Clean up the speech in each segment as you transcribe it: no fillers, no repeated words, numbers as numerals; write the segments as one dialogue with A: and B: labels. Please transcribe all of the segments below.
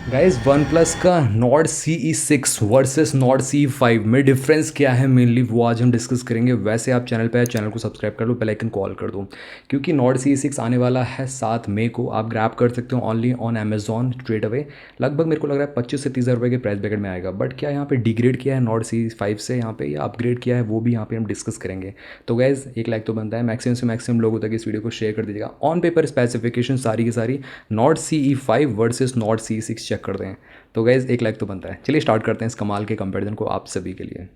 A: Guys one plus का Nord C ई six versus Nord सी ई five में difference क्या है मेनली वो आज हम डिस्कस करेंगे। वैसे आप चैनल पे चैनल को सब्सक्राइब कर लो, बेल आइकन कॉल कर दो, क्योंकि नॉर्ड सी ई सिक्स आने वाला है 7 मई को। आप ग्रैब कर सकते हो only on Amazon straight away. लगभग मेरे को लग रहा है 25 से 30 हज़ार रुपये के प्राइस ब्रैकेट में आएगा। बट क्या यहाँ पे डिग्रेड किया है नॉर्ड सी फाइव से यहाँ पे, या अपग्रेड किया है, वो भी यहाँ पे हम डिस्कस करेंगे। तो गाइज एक लाइक तो बनता है, मैक्सिमम से मैक्सिमम लोगों तक इस वीडियो को शेयर कर दीजिएगा। ऑन पेपर स्पेसिफिकेशन सारी की सारी नॉर्ड सी ई फाइव वर्सेज नॉर्ड सी ई सिक्स चेक कर दें। तो गैज़ एक लाइक तो बनता है। चलिए स्टार्ट करते हैं इस कमाल के कंपैरिजन को आप सभी के लिए।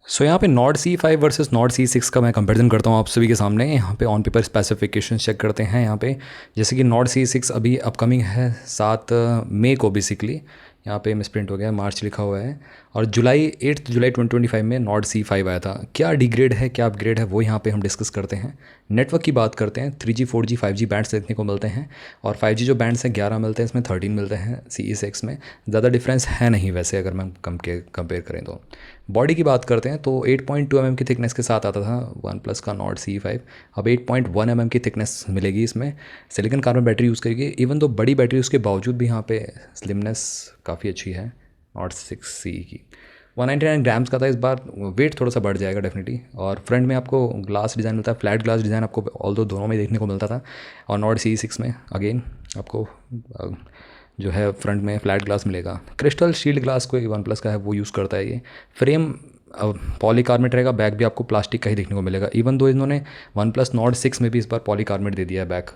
A: सो यहाँ पे Nord C five versus Nord C six का मैं कंपैरिजन करता हूँ आप सभी के सामने। यहाँ पे ऑन पेपर स्पेसिफिकेशन चेक करते हैं। यहाँ पे जैसे कि नॉर्ड सी सिक्स अभी अपकमिंग है 7 मई को बेसिकली। यहाँ पे मिसप्रिंट हो गया, मार्च लिखा हुआ है। और जुलाई 8 जुलाई 2025 में नॉर्ड सी फाइव आया था। क्या डिग्रेड है, क्या अपग्रेड है, वो यहाँ पे हम डिस्कस करते हैं। नेटवर्क की बात करते हैं। 3G 4G 5G बैंड्स देखने को मिलते हैं, और 5G जो बैंड्स हैं 11 मिलते हैं, इसमें 13 मिलते हैं सी ई सिक्स में। ज़्यादा डिफरेंस है नहीं वैसे, अगर मैं कंपेयर करें तो। बॉडी की बात करते हैं तो 8.2 mm की थिकनेस के साथ आता था वन प्लस का नॉर्ड सी फाइव। अब 8.1 mm की थिकनेस मिलेगी इसमें। सिलिकॉन कार्बन बैटरी यूज़ करेगी। इवन तो बड़ी बैटरी उसके बावजूद भी यहाँ पे स्लिमनेस काफ़ी अच्छी है नॉर्ड सिक्स सी की। 199 ग्राम्स का था इस बार। वेट थोड़ा सा बढ़ जाएगा डेफिनेटली। और फ्रंट में आपको ग्लास डिज़ाइन मिलता है, फ्लैट ग्लास डिज़ाइन आपको ऑल दो दोनों में देखने को मिलता था। और नॉर्ड सी सिक्स में अगेन आपको जो है फ्रंट में फ्लैट ग्लास मिलेगा। क्रिस्टल शील्ड ग्लास कोई वन प्लस का है वो यूज़ करता है ये। फ्रेम पॉलीकार्बोनेट रहेगा। बैक भी आपको प्लास्टिक का ही देखने को मिलेगा। इवन दो इन्होंने वन प्लस नॉर्ड सिक्स में भी इस बार पॉलीकार्बोनेट दे दिया है बैक।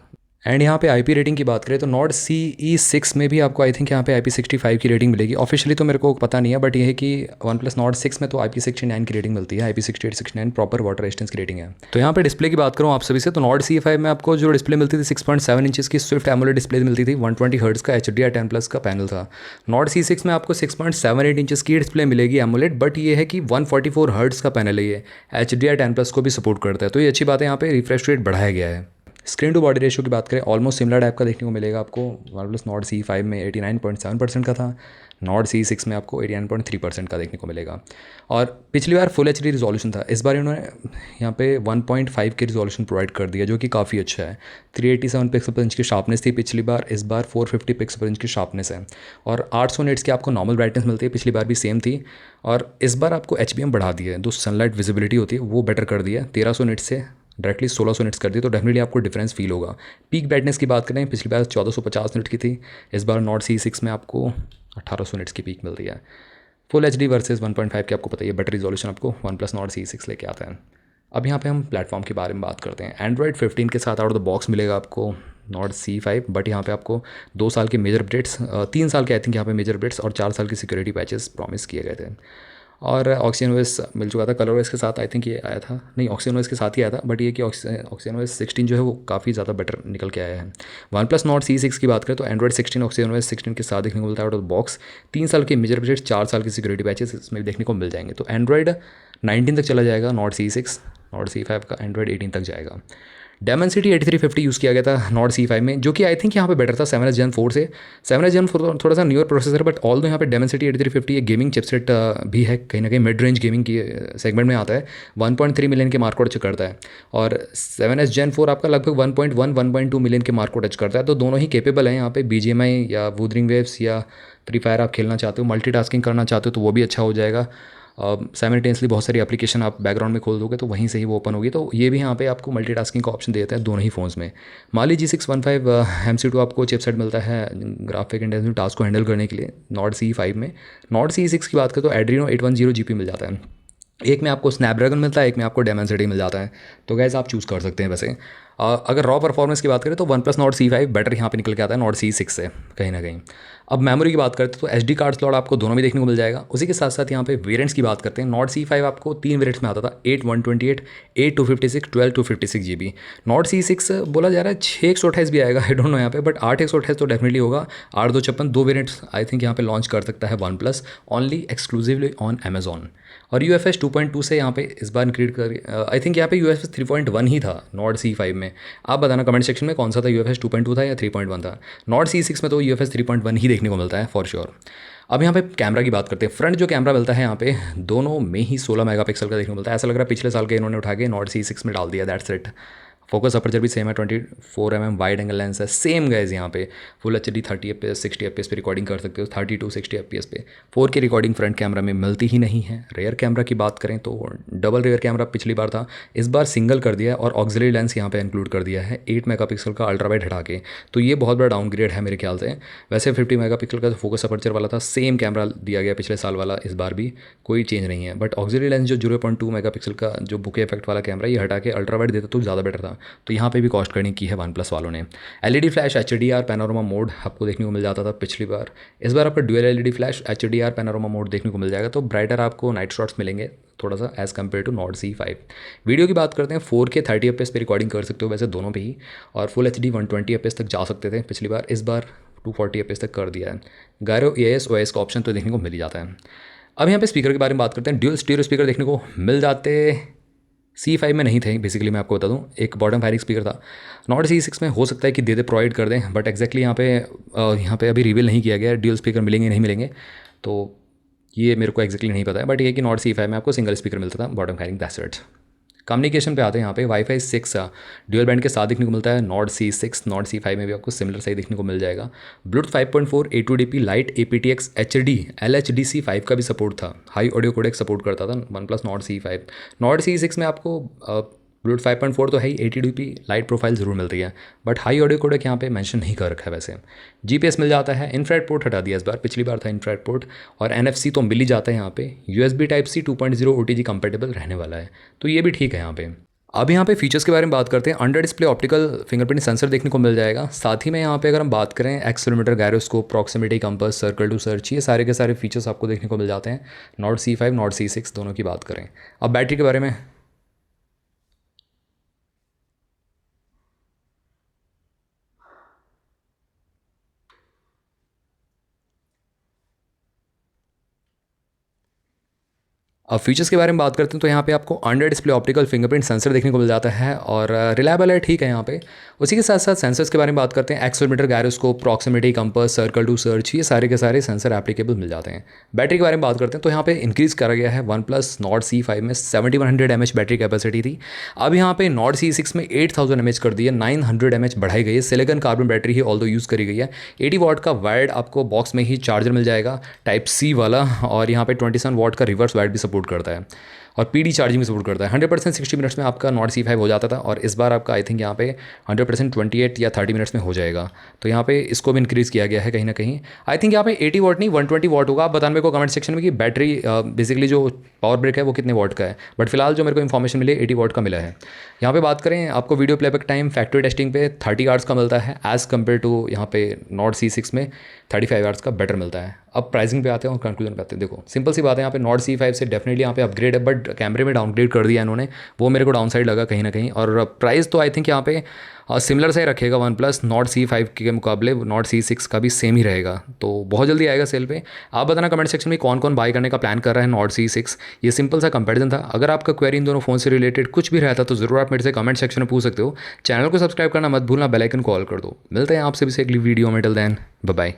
A: एंड यहाँ पे आईपी रेटिंग की बात करें तो नॉर्ड सी ई सिक्स में भी आपको आई थिंक यहाँ पे IP65 की रेटिंग मिलेगी। ऑफिशियली तो मेरे को पता नहीं है, बट ये है कि वन प्लस नॉर्ड सिक्स में तो IP69 की रेटिंग मिलती है। IP68 69 प्रॉपर वाटर रेजिस्टेंस की रेटिंग है। तो यहाँ पे डिस्प्ले की बात करूँ आप सभी से, तो नॉर्ड सी फाइव में आपको जो डिस्प्ले मिलती थी 6.7 इंचेस की स्विफ्ट एमोलेड डिस्प्ले मिलती थी। 120 हर्ट्ज का HDR 10 प्लस का पैनल था। नॉर्ड सी सिक्स में आपको 6.78 इंचेस की डिस्प्ले मिलेगी एमोलेड, बट ये है कि 144 हर्ट्ज का पैनल है ये। HDR 10 प्लस को भी सपोर्ट करता है, तो ये अच्छी बात है। यहाँ पे रिफ्रेश रेट बढ़ाया गया है। स्क्रीन टू बॉडी रेशियो की बात करें, ऑलमोस्ट सिमिलर टाइप का देखने को मिलेगा आपको। OnePlus Nord C five में 89.7% का था। नॉर्ड सी सिक्स में आपको 89.3% का देखने को मिलेगा। और पिछली बार फुल HD रिजोल्यूशन था, इस बार इन्होंने यहाँ पे 1.5 के रिजोल्यूशन प्रोवाइड कर दिया, जो कि काफ़ी अच्छा है। 387 पिक्सल पर इंच की शार्पनेस थी पिछली बार, इस बार 450 पिक्सल पर इंच की शार्पनेस है। और 800 निट्स की आपको नॉर्मल ब्राइटनेस मिलती है, पिछली बार भी सेम थी। और इस बार आपको HBM बढ़ा दिया है, जो सनलाइट विजिबिलिटी होती है वो बेटर कर दिया है। 1300 निट्स से डायरेक्टली 1600 निट्स कर दी, तो डेफिनेटली आपको डिफरेंस फील होगा। पीक ब्राइटनेस की बात करें, पिछली बार 1450 निट की थी, इस बार नॉर्ड सी सिक्स में आपको 1800 निट्स की पीक मिल रही है। फुल HD वर्सेस 1.5 की आपको पता है बेटर रिजोल्यूशन आपको OnePlus Nord C six लेके आता है। अब यहाँ पे हम प्लेटफॉर्म के बारे में बात करते हैं। एंड्रॉयड 15 के साथ आउट ऑफ द बॉक्स मिलेगा आपको नॉर्ड सी फाइव, बट यहाँ पे आपको 2 साल के मेजर अपडेट्स, 3 साल के आई थिंक यहाँ पे मेजर अपडेट्स, और 4 साल की सिक्योरिटी पैचेस प्रॉमिस किए गए थे। और ऑक्सीजन ओएस मिल चुका था। कलर ओएस के साथ आई थिंक ये आया था, नहीं ऑक्सीजन ओएस के साथ ही आया था, बट ये कि ऑक्सीजन ओएस 16 जो है वो काफ़ी ज़्यादा बेटर निकल के आया है। OnePlus Nord C six की बात करें तो एंड्रॉइड 16 ऑक्सीजन ओएस 16 के साथ देखने को मिलता है आउट ऑफ बॉक्स। 3 साल के मेजर अपडेट्स, 4 साल की सिक्योरिटी पैचेस इसमें देखने को मिल जाएंगे। तो एंड्रॉइड 19 तक चला जाएगा Nord C six, Nord C five का एंड्रॉइड 18 तक जाएगा। Dimensity 8350 यूज़ किया गया था नॉर्ड सी फाइव में, जो कि आई थिंक यहाँ पे बेटर था 7S Gen 4 से। 7S Gen 4 थोड़ा सा न्यूअर प्रोसेसर, बट ऑल दो यहाँ पे Dimensity 8350 ये गेमिंग चिपसेट भी है, कहीं ना कहीं मिड रेंज गेमिंग की सेगमेंट में आता है। 1.3 मिलियन के मार्क टच करता है, और 7S Gen 4 आपका लगभग 1.1-1.2 मिलियन के मार्क टच करता है। तो दोनों ही केपेबल हैं यहाँ पे। BGMI या वूदरिंग वेव्स या फ्री फायर आप खेलना चाहते हो, मल्टीटास्किंग करना चाहते हो, तो वो भी अच्छा हो जाएगा। साइमल्टेनियसली बहुत सारी एप्लीकेशन आप बैकग्राउंड में खोल दोगे तो वहीं से ही वो ओपन होगी, तो ये भी यहाँ पे आपको मल्टीटास्किंग का ऑप्शन देता है दोनों ही फ़ोन्स में। माली G615 MC2 आपको चिपसेट मिलता है ग्राफिक इंटेंसिव टास्क को हैंडल करने के लिए नॉर्ड सी फाइव में। नॉर्ड सी सिक्स की बात करें तो एड्रीनो 810 GP मिल जाता है। एक में आपको स्नैपड्रैगन मिलता है, एक में आपको Dimensity मिल जाता है। तो गैस आप चूज़ कर सकते हैं। वैसे अगर रॉ परफॉर्मेंस की बात करें तो OnePlus Nord C five better यहाँ पे निकल के आता है नॉर्ड सी सिक्स से कहीं ना कहीं। अब मेमोरी की बात करते हैं तो SD कार्ड स्लॉट आपको दोनों में देखने को मिल जाएगा। उसी के साथ साथ यहाँ पे वेरिएंट्स की बात करते हैं। नॉर्ड सी फाइव आपको 3 वेरिएंट्स में आता था, 8 128, 8 256, 12 256 GB। नॉर्ड सी सिक्स बोला जा रहा है 6 128 भी आएगा, आई डोंट नो यहाँ पे, बट 8 128 तो डेफिनेटली होगा। 8 256 2 वेरिएंट्स आई थिंक यहाँ पे लॉन्च कर सकता है one plus, only exclusively on Amazon. और UFS 2.2 से यहाँ पे इस बार इंक्रीड कर, आई थिंक यहाँ पे UFS 3.1 ही था नॉर्ड सी फाइव में। आप बताना कमेंट सेक्शन में कौन सा था, UFS 2.2 था या 3.1 था। नॉर्ड सी सिक्स में तो UFS 3.1 ही देखने को मिलता है फॉर श्योर। अब यहाँ पे कैमरा की बात करते हैं। फ्रंट जो कैमरा मिलता है यहाँ पे दोनों में ही 16 मेगापिक्सल का देखने को मिलता है। ऐसा लग रहा है पिछले साल के इन्होंने उठा के नॉर्ड सी सिक्स में डाल दिया, दैट्स इट। फोकस अपर्चर भी सेम है, 24 mm वाइड एंगल लेंस है, सेम गाइस यहाँ पे full H D 30 fps 60 fps पे रिकॉर्डिंग कर सकते हो, 30 to 60 fps पे। 4K रिकॉर्डिंग फ्रंट कैमरा में मिलती ही नहीं है। रेयर कैमरा की बात करें तो डबल रेयर कैमरा पिछली बार था, इस बार सिंगल कर दिया है और ऑक्सिलरी लेंस यहाँ पे इंक्लूड कर दिया है 8 मेगापिक्सल का अल्ट्रा वाइड हटा के। तो ये बहुत बड़ा डाउनग्रेड है मेरे ख्याल से। वैसे 50 मेगापिक्सल का जो फोकस अपर्चर वाला था सेम कैमरा दिया गया पिछले साल वाला, इस बार भी कोई चेंज नहीं है। बट ऑक्सिलरी लेंस जो 0.2 मेगापिक्सल का जो बुके इफेक्ट वाला कैमरा ये हटा के अल्ट्रा वाइड देता तो ज़्यादा बेटर था। तो यहाँ पे भी कॉस्ट कटिंग की है वन प्लस वालों ने। LED flash HDR panorama mode आपको देखने को मिल जाता था पिछली बार, इस बार आपको dual LED flash HDR panorama mode देखने को मिल जाएगा। तो ब्राइटर आपको नाइट शॉट्स मिलेंगे थोड़ा सा as compare to Nord C5। Video की बात करते हैं, 4K 30 fps पे रिकॉर्डिंग कर सकते हो वैसे दोनों पे ही, और फुल HD 120 fps तक जा सकते थे पिछली बार, इस बार 240 fps तक कर दिया है। गायरो AIS OIS का ऑप्शन तो देखने को मिल ही जाता है। अब यहाँ पे स्पीकर के बारे में बात करते हैं। ड्यूल स्टीरियो स्पीकर देखने को मिल जाते C5 में नहीं थे बेसिकली, मैं आपको बता दूं। एक बॉटम फायरिंग स्पीकर था, नॉट C6 में हो सकता है कि दे प्रोवाइड कर दें, बट एक्जैक्टली यहाँ पे अभी रिवील नहीं किया गया ड्यूल स्पीकर मिलेंगे नहीं मिलेंगे, तो ये मेरे को एक्जैक्टली नहीं पता है। बट ये कि नॉट C5 में आपको सिंगल स्पीकर मिलता था bottom firing, that's it. Communication पे आते हैं यहाँ पे, वाईफाई 6 ड्यूअल बैंड के साथ देखने को मिलता है नॉट C6। नॉट C5 में भी आपको सिमिलर सही देखने को मिल जाएगा। Bluetooth 5.4 A2DP light aptX HD LHDC5 का भी सपोर्ट था, हाई ऑडियो कोडेक सपोर्ट करता था one plus not C5। Not C6 में आपको ब्लूटूथ 5.4 तो है ही, 80dp लाइट प्रोफाइल ज़रूर मिलती है, बट हाई ऑडियो कोडेक यहाँ पे मेंशन नहीं कर रखा है। वैसे GPS मिल जाता है, इन्फ्रारेड पोर्ट हटा दिया इस बार, पिछली बार था इन्फ्रारेड पोर्ट, और NFC तो मिल ही जाता है यहाँ पे। USB Type-C 2.0 OTG कंपेटेबल रहने वाला है, तो ये भी ठीक है यहाँ पे। अब यहाँ पे फीचर्स के बारे में बात करते हैं। Under display optical fingerprint sensor देखने को मिल जाएगा। साथ ही में यहाँ पे अगर हम बात करें accelerometer, gyroscope, proximity compass, circle to search, ये सारे के सारे फीचर्स आपको देखने को मिल जाते हैं नॉट C5 नॉट C6 दोनों की बात करें। अब बैटरी के बारे में, अब फीचर्स के बारे में बात करते हैं तो यहाँ पे आपको under display optical fingerprint sensor देखने को मिल जाता है और रिलायबल है, ठीक है यहाँ पे। उसी के साथ साथ सेंसर्स के बारे में बात करते हैं, accelerometer, gyroscope, proximity compass, circle to search, ये सारे के सारे सेंसर एप्लीकेबल मिल जाते हैं। बैटरी के बारे में बात करते हैं तो यहाँ पे इंक्रीज़ करा गया है। वन प्लस नॉट C5 में 7100 mAh बैटरी कैपेसिटी थी, अब यहाँ पे नॉट C6 में 8000 mAh कर दी है, 900 mAh बढ़ाई गई है। सिलिकॉन कार्बन बैटरी ही ऑल्दो यूज़ करी गई है। 80 वाट का वायर्ड आपको बॉक्स में ही चार्जर मिल जाएगा Type-C वाला, और यहाँ पे 27 वाट का रिवर्स वायर्ड भी सपोर्ट करता है और PD चार्जिंग भी सपोर्ट करता है। 100% 60 मिनट्स में आपका नॉट C5 हो जाता था, और इस बार आपका आई थिंक यहाँ पे 100% 28 या 30 मिनट्स में हो जाएगा। तो यहाँ पे इसको भी इंक्रीज़ किया गया है कहीं ना कहीं। आई थिंक यहाँ पे 80 वाट नहीं 120 वाट होगा। आप बताना मेरे को कमेंट सेक्शन में कि बैटरी बेसिकली जो पावर ब्रेक है वो कितने वाट का है, बट फिलहाल जो मेरे को इन्फॉर्मेशन मिली 80 वाट का मिला है। यहाँ पे बात करें आपको video playback time factory testing पे 30 आवर्स का मिलता है, एज़ कम्पेयर टू यहाँ पे नॉट C6 में 35 आवर्स का बेटर मिलता है। अब प्राइसिंग पे आते हैं और कंक्लूजन पे आते हैं। देखो सिंपल सी बात है, यहाँ पे नॉट C5 से डेफिनेटली यहाँ पे अपग्रेड है, बट कैमरे में डाउनग्रेड कर दिया इन्होंने, वो मेरे को डाउन साइड लगा कहीं ना कहीं। और प्राइस तो आई थिंक यहाँ पे सिमिलर से ही रखेगा वन प्लस नॉट C5 के मुकाबले, नॉट C6 का भी सेम ही रहेगा, तो बहुत जल्दी आएगा सेल पे। आप बताना कमेंट सेक्शन में कौन कौन बाय करने का प्लान कर रहा है नॉट C6। ये सिंपल सा कंपैरिजन था। अगर आपका क्वेरी इन दोनों फ़ोन से रिलेटेड कुछ भी रहता तो ज़रूर आप मेरे से कमेंट सेक्शन में पूछ सकते हो। चैनल को सब्सक्राइब करना मत भूलना, बेल आइकन कॉल कर दो। मिलते हैं आपसे भी से अगली वीडियो में, टिल देन बाय बाय।